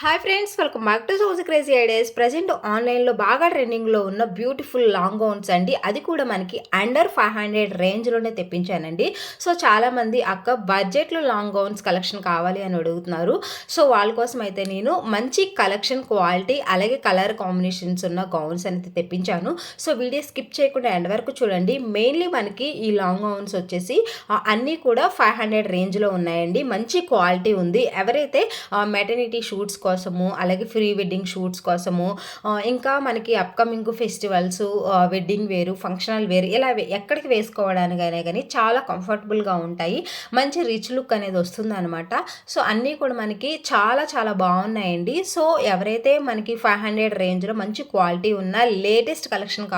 Hi friends, welcome back to Souji crazy ideas. Present ఆన్లైన్లో బాగా ట్రెండింగ్లో ఉన్న బ్యూటిఫుల్ లాంగ్ గౌన్స్ అండి. అది కూడా మనకి అండర్ 500 రేంజ్లోనే తెప్పించానండి. సో చాలామంది అక్క బడ్జెట్లో లాంగ్ గౌన్స్ కలెక్షన్ కావాలి అని అడుగుతున్నారు. సో వాళ్ళ కోసం అయితే నేను మంచి కలెక్షన్, క్వాలిటీ అలాగే కలర్ కాంబినేషన్స్ ఉన్న గౌన్స్ అనేది తెప్పించాను. సో వీడియో స్కిప్ చేయకుండా ఎండ్ వరకు చూడండి. మెయిన్లీ మనకి ఈ లాంగ్ గౌన్స్ వచ్చేసి అన్నీ కూడా 500 రేంజ్లో ఉన్నాయండి. మంచి క్వాలిటీ ఉంది. ఎవరైతే మెటర్నిటీ షూట్స్ కోసము అలాగే ప్రీ వెడ్డింగ్ షూట్స్ కోసము ఇంకా మనకి అప్కమింగ్ ఫెస్టివల్స్, వెడ్డింగ్ వేరు, ఫంక్షనల్ వేరు ఇలా ఎక్కడికి వేసుకోవడానికైనా కానీ చాలా కంఫర్టబుల్గా ఉంటాయి. మంచి రిచ్ లుక్ అనేది వస్తుందన్నమాట. సో అన్నీ కూడా మనకి చాలా చాలా బాగున్నాయండి. సో ఎవరైతే మనకి 500 రేంజ్లో మంచి క్వాలిటీ ఉన్న లేటెస్ట్ కలెక్షన్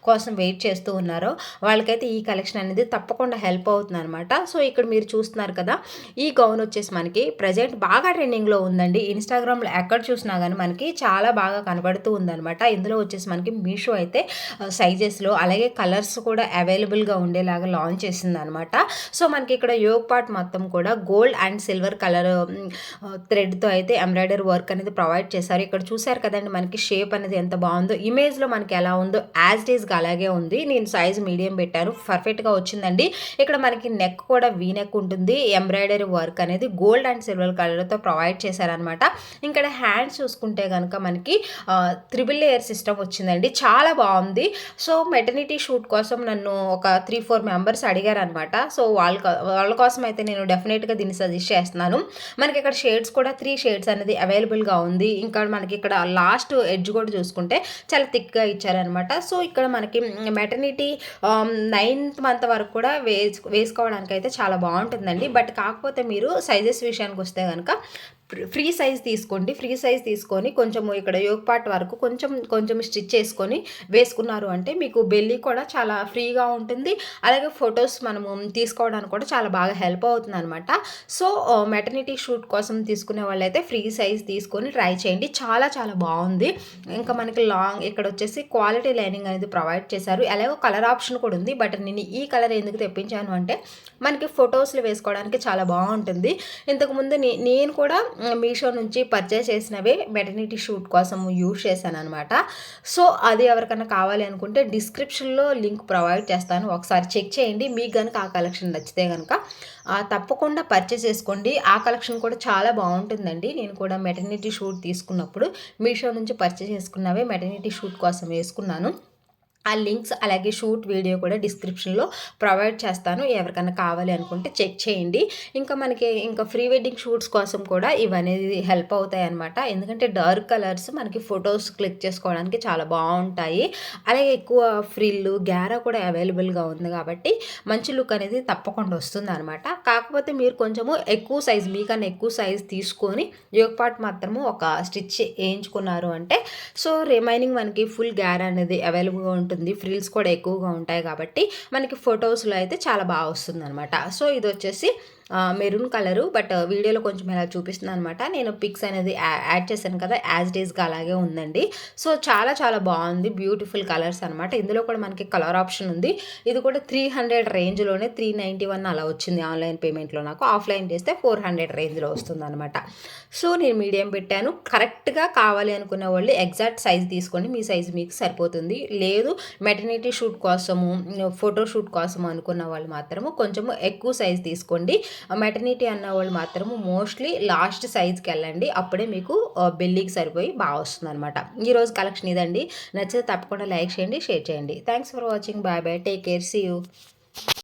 కోసం వెయిట్ చేస్తూ ఉన్నారో వాళ్ళకైతే ఈ కలెక్షన్ అనేది తప్పకుండా హెల్ప్ అవుతుంది అనమాట. సో ఇక్కడ మీరు చూస్తున్నారు కదా, ఈ గౌన్ వచ్చేసి మనకి ప్రజెంట్ బాగా ట్రెండింగ్లో ఉందండి. ఇన్స్టాగ్రామ్ ఎక్కడ చూసినా కానీ మనకి చాలా బాగా కనబడుతూ ఉందనమాట. ఇందులో వచ్చేసి మనకి మీషో అయితే సైజెస్లో అలాగే కలర్స్ కూడా అవైలబుల్గా ఉండేలాగా లాంచ్ చేసింది అనమాట. సో మనకి ఇక్కడ యోగ్ పార్ట్ మొత్తం కూడా గోల్డ్ అండ్ సిల్వర్ కలర్ థ్రెడ్తో అయితే ఎంబ్రాయిడరీ వర్క్ అనేది ప్రొవైడ్ చేశారు. ఇక్కడ చూసారు కదండి మనకి షేప్ అనేది ఎంత బాగుందో. ఇమేజ్లో మనకి ఎలా ఉందో యాజ్ ఇట్ ఈస్గా అలాగే ఉంది. నేను సైజ్ మీడియం పెట్టాను, పర్ఫెక్ట్గా వచ్చిందండి. ఇక్కడ మనకి నెక్ కూడా వీ నెక్ ఉంటుంది. ఎంబ్రాయిడరీ వర్క్ అనేది గోల్డ్ అండ్ సిల్వర్ కలర్తో ప్రొవైడ్ చేశారనమాట. ఇక్కడ హ్యాండ్స్ చూసుకుంటే కనుక మనకి 3 లేయర్ సిస్టమ్ వచ్చిందండి. చాలా బాగుంది. సో మెటర్నిటీ షూట్ కోసం నన్ను ఒక 3-4 మెంబర్స్ అడిగారనమాట. సో వాళ్ళ కోసం అయితే నేను డెఫినెట్గా దీన్ని సజెస్ట్ చేస్తున్నాను. మనకి ఇక్కడ షేడ్స్ కూడా 3 షేడ్స్ అనేది అవైలబుల్గా ఉంది. ఇంకా మనకి ఇక్కడ లాస్ట్ ఎడ్జ్ కూడా చూసుకుంటే చాలా థిక్గా ఇచ్చారనమాట. సో ఇక్కడ మనకి మెటర్నిటీ 9th మంత్ వరకు కూడా వేసుకోవడానికి అయితే చాలా బాగుంటుందండి. బట్ కాకపోతే మీరు సైజెస్ విషయానికి వస్తే కనుక ఫ్రీ సైజ్ తీసుకోండి. ఫ్రీ సైజ్ తీసుకొని కొంచెము ఇక్కడ యోగ్ పార్ట్ వరకు కొంచెం స్టిచ్ చేసుకొని వేసుకున్నారు అంటే మీకు బెల్లీ కూడా చాలా ఫ్రీగా ఉంటుంది. అలాగే ఫొటోస్ మనము తీసుకోవడానికి కూడా చాలా బాగా హెల్ప్ అవుతుంది అనమాట. సో మెటర్నిటీ షూట్ కోసం తీసుకునే వాళ్ళైతే ఫ్రీ సైజ్ తీసుకొని ట్రై చేయండి. చాలా చాలా బాగుంది. ఇంకా మనకి లాంగ్ ఇక్కడ వచ్చేసి క్వాలిటీ లైనింగ్ అనేది ప్రొవైడ్ చేశారు. అలాగే కలర్ ఆప్షన్ కూడా ఉంది. బట్ నేను ఈ కలర్ ఎందుకు తెప్పించాను అంటే మనకి ఫొటోస్లో వేసుకోవడానికి చాలా బాగుంటుంది. ఇంతకుముందు నేను కూడా మీషో నుంచి పర్చేస్ చేసినవే మెటర్నిటీ షూట్ కోసం యూజ్ చేశాను అనమాట. సో అది ఎవరికైనా కావాలి అనుకుంటే డిస్క్రిప్షన్లో లింక్ ప్రొవైడ్ చేస్తాను, ఒకసారి చెక్ చేయండి. మీకు కనుక ఆ కలెక్షన్ నచ్చితే కనుక తప్పకుండా పర్చేస్ చేసుకోండి. ఆ కలెక్షన్ కూడా చాలా బాగుంటుందండి. నేను కూడా మెటర్నిటీ షూట్ తీసుకున్నప్పుడు మీషో నుంచి పర్చేస్ చేసుకున్నవే మెటర్నిటీ షూట్ కోసం వేసుకున్నాను. ఆ లింక్స్ అలాగే షూట్ వీడియో కూడా డిస్క్రిప్షన్లో ప్రొవైడ్ చేస్తాను. ఎవరికైనా కావాలి అనుకుంటే చెక్ చేయండి. ఇంకా ప్రీ వెడ్డింగ్ షూట్స్ కోసం కూడా ఇవనేది హెల్ప్ అవుతాయి అనమాట. ఎందుకంటే డార్క్ కలర్స్ మనకి ఫొటోస్ క్లిక్ చేసుకోవడానికి చాలా బాగుంటాయి. అలాగే ఎక్కువ ఫ్రిల్ గ్యారా కూడా అవైలబుల్గా ఉంది కాబట్టి మంచి లుక్ అనేది తప్పకుండా వస్తుంది అనమాట. కాకపోతే మీరు కొంచెము ఎక్కువ సైజ్, మీకన్నా ఎక్కువ సైజ్ తీసుకొని యోగ్ పార్ట్ మాత్రము ఒక స్టిచ్ వేయించుకున్నారు అంటే సో రిమైనింగ్ మనకి ఫుల్ గ్యారా అనేది అవైలబుల్గా ఉంటుంది. ఫ్రిల్స్ కూడా ఎక్కువగా ఉంటాయి కాబట్టి మనకి ఫొటోస్లో అయితే చాలా బాగా వస్తుంది అనమాట. సో ఇది వచ్చేసి మెరూన్ కలరు, బట్ వీడియోలో కొంచెం ఇలా చూపిస్తుంది అనమాట. నేను పిక్స్ అనేది యాడ్ చేశాను కదా, యాజ్ ఇట్ ఈస్గా అలాగే ఉందండి. సో చాలా చాలా బాగుంది. బ్యూటిఫుల్ కలర్స్ అనమాట. ఇందులో కూడా మనకి కలర్ ఆప్షన్ ఉంది. ఇది కూడా 300 రేంజ్లోనే 391 అలా వచ్చింది ఆన్లైన్ పేమెంట్లో. నాకు ఆఫ్లైన్ చేస్తే 400 రేంజ్లో వస్తుంది అనమాట. సో నేను మీడియం పెట్టాను. కరెక్ట్గా కావాలి అనుకునే వాళ్ళు ఎగ్జాక్ట్ సైజ్ తీసుకోండి. మీ సైజ్ మీకు సరిపోతుంది. లేదు మెటర్నిటీ షూట్ కోసము, ఫోటో షూట్ కోసము అనుకున్న వాళ్ళు మాత్రము కొంచెము ఎక్కువ సైజ్ తీసుకోండి. మెటర్నిటీ అన్న వాళ్ళు మాత్రము మోస్ట్లీ లాస్ట్ సైజ్కి వెళ్ళండి. అప్పుడే మీకు బెల్లీకి సరిపోయి బాగా వస్తుంది అనమాట. ఈరోజు కలెక్షన్ ఇదండి. నచ్చితే తప్పకుండా లైక్ చేయండి, షేర్ చేయండి. Thanks for watching. Bye bye, take care, see you.